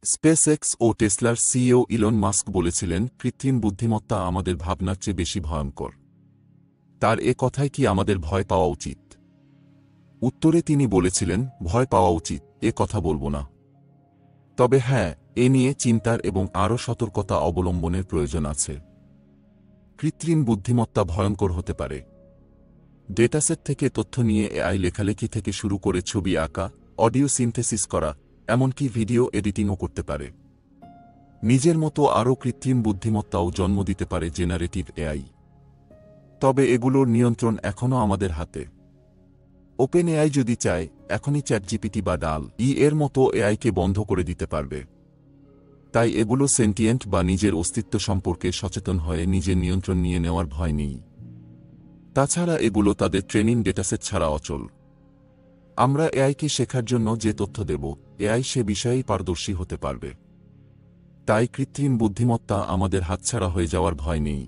SpaceX ও টেসলার CEO Elon Musk বলেছিলেন, কৃত্রিম বুদ্ধিমত্তা আমাদের ভাবনার চেয়ে বেশি ভয়ঙ্কর। তার এ কথায় কি আমাদের ভয় পাওয়া উচিত? উত্তরে তিনি বলেছিলেন, ভয় পাওয়া উচিত এ কথা বলবো না। তবে হ্যাঁ, এ নিয়ে চিন্তার এবং আরও সতর্কতা অবলম্বনের প্রয়োজন আছে। কৃত্রিম বুদ্ধিমত্তা ভয়ঙ্কর হতে পারে। ডেটাসেট থেকে তথ্য নিয়ে এআই লেখালেখি থেকে শুরু করে ছবি আঁকা, অডিও সিনথেসিস করা, এমনকি ভিডিও এডিটিংও করতে পারে। নিজের মতো আরও কৃত্রিম বুদ্ধিমত্তাও জন্ম দিতে পারে জেনারেটিভ এআই। তবে এগুলোর নিয়ন্ত্রণ এখনও আমাদের হাতে। ওপেন এআই যদি চায়, এখনই চ্যাটজিপিটি বা ডাল-ই এর মতো এআইকে বন্ধ করে দিতে পারবে। তাই এগুলো সেন্টিয়েন্ট বা নিজের অস্তিত্ব সম্পর্কে সচেতন হয়ে নিজের নিয়ন্ত্রণ নিয়ে নেওয়ার ভয় নেই। তাছাড়া এগুলো তাদের ট্রেনিং ডেটাসেট ছাড়া অচল। আমরা এআইকে শেখার জন্য যে তথ্য দেব, এআই সে বিষয়েই পারদর্শী হতে পারবে। তাই কৃত্রিম বুদ্ধিমত্তা আমাদের হাতছাড়া হয়ে যাওয়ার ভয় নেই।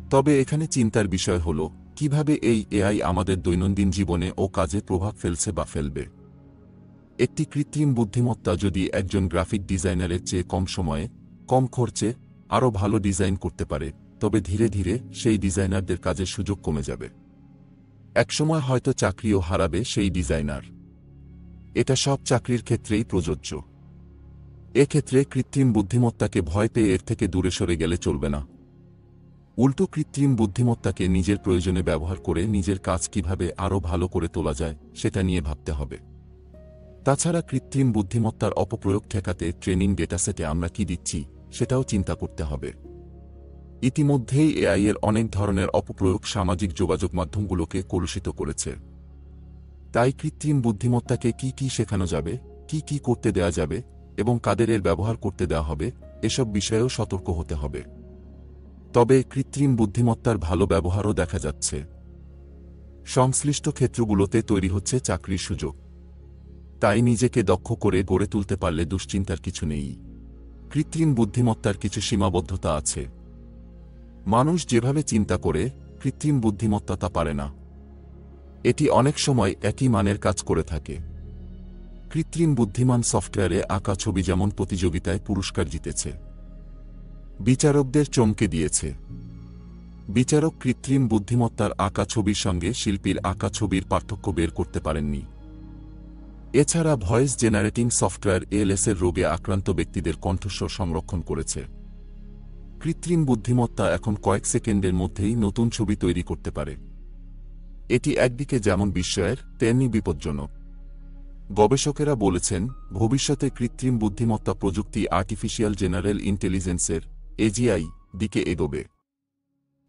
তবে এখানে চিন্তার বিষয় হল, কিভাবে এই এআই আমাদের দৈনন্দিন জীবনে ও কাজে প্রভাব ফেলছে বা ফেলবে। একটি কৃত্রিম বুদ্ধিমত্তা যদি একজন গ্রাফিক ডিজাইনারের চেয়ে কম সময়ে, কম খরচে আরও ভালো ডিজাইন করতে পারে, তবে ধীরে ধীরে সেই ডিজাইনারদের কাজের সুযোগ কমে যাবে। একসময় হয়তো চাকরিও হারাবে সেই ডিজাইনার। এটা সব চাকরির ক্ষেত্রেই প্রযোজ্য। এক্ষেত্রে কৃত্রিম বুদ্ধিমত্তাকে ভয় পেয়ে এর থেকে দূরে সরে গেলে চলবে না। উল্টো কৃত্রিম বুদ্ধিমত্তাকে নিজের প্রয়োজনে ব্যবহার করে নিজের কাজ কিভাবে আরও ভালো করে তোলা যায়, সেটা নিয়ে ভাবতে হবে। তাছাড়া কৃত্রিম বুদ্ধিমত্তার অপপ্রয়োগ ঠেকাতে ট্রেনিং ডেটাসেটে আমরা কি দিচ্ছি, সেটাও চিন্তা করতে হবে। ইতিমধ্যেই এআই এর অনেক ধরনের অপপ্রয়োগ সামাজিক যোগাযোগ মাধ্যমগুলোকে কলুষিত করেছে। তাই কৃত্রিম বুদ্ধিমত্তাকে কি কি শেখানো যাবে, কি কি করতে দেয়া যাবে এবং কাদের এর ব্যবহার করতে দেওয়া হবে, এসব বিষয়েও সতর্ক হতে হবে। তবে কৃত্রিম বুদ্ধিমত্তার ভালো ব্যবহারও দেখা যাচ্ছে। সংশ্লিষ্ট ক্ষেত্রগুলোতে তৈরি হচ্ছে চাকরির সুযোগ। তাই নিজেকে দক্ষ করে গড়ে তুলতে পারলে দুশ্চিন্তার কিছু নেই। কৃত্রিম বুদ্ধিমত্তার কিছু সীমাবদ্ধতা আছে। মানুষ যেভাবে চিন্তা করে, কৃত্রিম বুদ্ধিমত্তা তা পারে না। এটি অনেক সময় একই মানের কাজ করে থাকে। কৃত্রিম বুদ্ধিমান সফটওয়্যারে আঁকা ছবি যেমন প্রতিযোগিতায় পুরস্কার জিতেছে, বিচারকদের চমকে দিয়েছে। বিচারক কৃত্রিম বুদ্ধিমত্তার আঁকা ছবির সঙ্গে শিল্পীর আঁকা ছবির পার্থক্য বের করতে পারেননি। এছাড়া ভয়েস জেনারেটিং সফটওয়্যার এএলএস-এর রোগে আক্রান্ত ব্যক্তিদের কণ্ঠস্বর সংরক্ষণ করেছে। কৃত্রিম বুদ্ধিমত্তা এখন কয়েক সেকেন্ডের মধ্যেই নতুন ছবি তৈরি করতে পারে। এটি একদিকে যেমন বিস্ময়ের, তেমনি বিপজ্জনক। গবেষকেরা বলেছেন, ভবিষ্যতে কৃত্রিম বুদ্ধিমত্তা প্রযুক্তি আর্টিফিশিয়াল জেনারেল ইন্টেলিজেন্সের এজিআই দিকে এগোবে।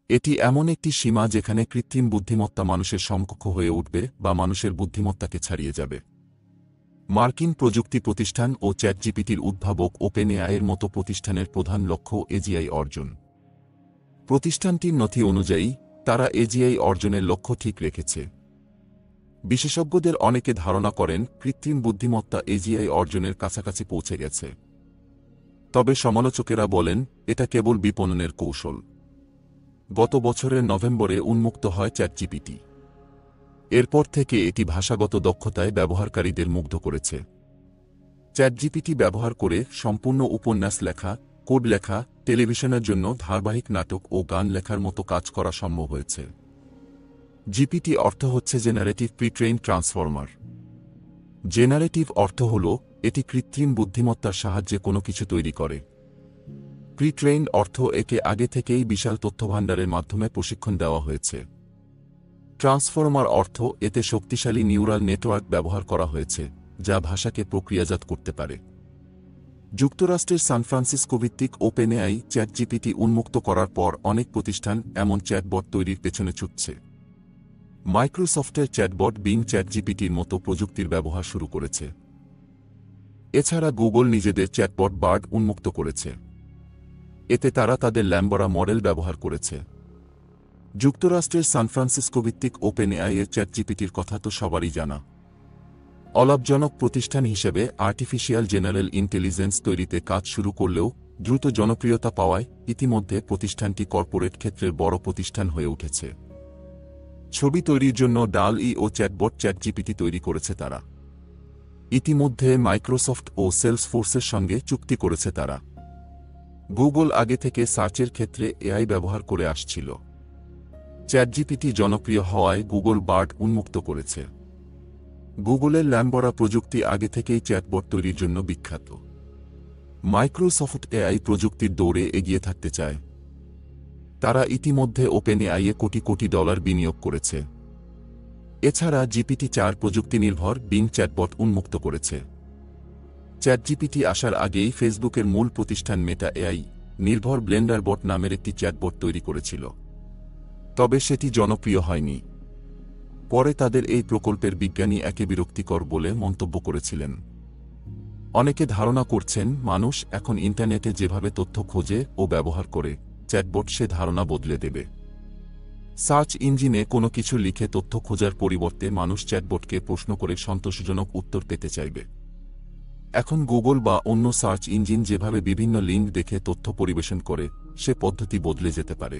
এটি এমন একটি সীমা যেখানে কৃত্রিম বুদ্ধিমত্তা মানুষের সমকক্ষ হয়ে উঠবে বা মানুষের বুদ্ধিমত্তাকে ছাড়িয়ে যাবে। মার্কিন প্রযুক্তি প্রতিষ্ঠান ও চ্যাটজিপিটির উদ্ভাবক ওপেন এআইয়ের মতো প্রতিষ্ঠানের প্রধান লক্ষ্য এজিআই অর্জন। প্রতিষ্ঠানটির নথি অনুযায়ী তারা এজিআই অর্জনের লক্ষ্য ঠিক রেখেছে। বিশেষজ্ঞদের অনেকে ধারণা করেন, কৃত্রিম বুদ্ধিমত্তা এজিআই অর্জনের কাছাকাছি পৌঁছে গেছে। তবে সমালোচকেরা বলেন, এটা কেবল বিপণনের কৌশল। গত বছরের নভেম্বরে উন্মুক্ত হয় চ্যাটজিপিটি। এরপর থেকে এটি ভাষাগত দক্ষতায় ব্যবহারকারীদের মুগ্ধ করেছে। চ্যাটজিপিটি ব্যবহার করে সম্পূর্ণ উপন্যাস লেখা, কোড লেখা, টেলিভিশনের জন্য ধারাবাহিক নাটক ও গান লেখার মতো কাজ করা সম্ভব হয়েছে। জিপিটি অর্থ হচ্ছে জেনারেটিভ প্রি-ট্রেইন ট্রান্সফর্মার। জেনারেটিভ অর্থ হল এটি কৃত্রিম বুদ্ধিমত্তার সাহায্যে কোনো কিছু তৈরি করে। প্রি-ট্রেইন অর্থ একে আগে থেকেই বিশাল তথ্যভাণ্ডারের মাধ্যমে প্রশিক্ষণ দেওয়া হয়েছে। ট্রান্সফর্মার অর্থ এতে শক্তিশালী নিউরাল নেটওয়ার্ক ব্যবহার করা হয়েছে, যা ভাষাকে প্রক্রিয়াজাত করতে পারে। যুক্তরাষ্ট্রের সান ফ্রান্সিসকো ভিত্তিক ওপেন এআই চ্যাটজিপিটি উন্মুক্ত করার পর অনেক প্রতিষ্ঠান এমন চ্যাটবট তৈরির পেছনে ছুটছে। মাইক্রোসফটের চ্যাটবট বিং চ্যাটজিপিটির মতো প্রযুক্তির ব্যবহার শুরু করেছে। এছাড়া গুগল নিজেদের চ্যাটবট বার্ড উন্মুক্ত করেছে। এতে তারা তাদের ল্যাম্বরা মডেল ব্যবহার করেছে। যুক্তরাষ্ট্রের সান ফ্রান্সিসকো ভিত্তিক ওপেন এআই-এর চ্যাটজিপিটির কথা তো সবারই জানা। অলাভজনক প্রতিষ্ঠান হিসেবে আর্টিফিশিয়াল জেনারেল ইন্টেলিজেন্স তৈরিতে কাজ শুরু করলেও দ্রুত জনপ্রিয়তা পাওয়ায় ইতিমধ্যে প্রতিষ্ঠানটি কর্পোরেট ক্ষেত্রের বড় প্রতিষ্ঠান হয়ে উঠেছে। ছবি তৈরির জন্য ডাল-ই ও চ্যাটবট চ্যাটজিপিটি তৈরি করেছে তারা। ইতিমধ্যে মাইক্রোসফট ও সেলসফোর্সের সঙ্গে চুক্তি করেছে তারা। গুগল আগে থেকে সার্চের ক্ষেত্রে এআই ব্যবহার করে আসছিল। চ্যাটজিপিটি জনপ্রিয় হওয়ায় গুগল বার্ড উন্মুক্ত করেছে। গুগলের ল্যাম্বরা প্রযুক্তি আগে থেকেই চ্যাটবট তৈরির জন্য বিখ্যাত। মাইক্রোসফট এআই প্রযুক্তির দৌড়ে এগিয়ে থাকতে চায়। তারা ইতিমধ্যে ওপেন এআইয়ে কোটি কোটি ডলার বিনিয়োগ করেছে। এছাড়া জিপিটি-4 প্রযুক্তি নির্ভর বিং চ্যাটবট উন্মুক্ত করেছে। চ্যাটজিপিটি আসার আগেই ফেসবুকের মূল প্রতিষ্ঠান মেটা এআই নির্ভর ব্লেন্ডার বট নামের একটি চ্যাটবট তৈরি করেছিল, তবে সেটি জনপ্রিয় হয়নি। পরে তাদের এই প্রকল্পের বিজ্ঞানী একে বিরক্তিকর বলে মন্তব্য করেছিলেন। অনেকে ধারণা করছেন মানুষ এখন ইন্টারনেটে যেভাবে তথ্য খোঁজে ও ব্যবহার করে, চ্যাটবট সে ধারণা বদলে দেবে। সার্চ ইঞ্জিনে কোনো কিছু লিখে তথ্য খোঁজার পরিবর্তে মানুষ চ্যাটবটকে প্রশ্ন করে সন্তোষজনক উত্তর পেতে চাইবে। এখন গুগল বা অন্য সার্চ ইঞ্জিন যেভাবে বিভিন্ন লিঙ্ক দেখে তথ্য পরিবেশন করে, সে পদ্ধতি বদলে যেতে পারে।